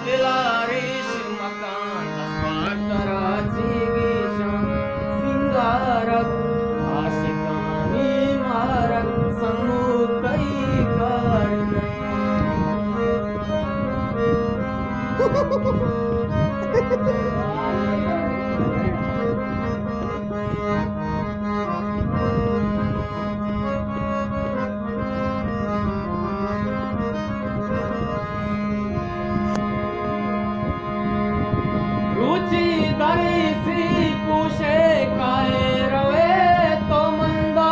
दिलारेश मकान तस्वातराची गिशा सिंगारक आशिकानी मारक समुकई कारणे रुचि दरी सी पूछे काए रवे तो मंदा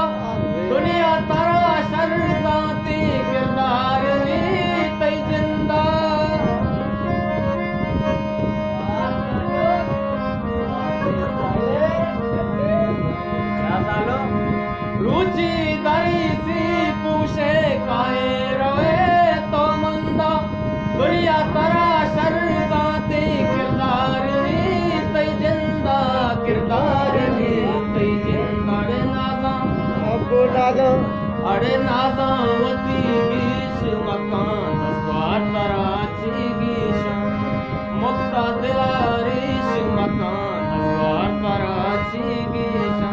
दुनिया तरा शर्जाती किरदार नी तई जिंदा रुचि दरी सी पूछे काए रवे तो मंदा दुनिया तरा शर्जाती किरदार अरे नाजावती गीश मकान तस्वातराची गीशा मुक्ता दिलारेश मकान तस्वातराची गीशा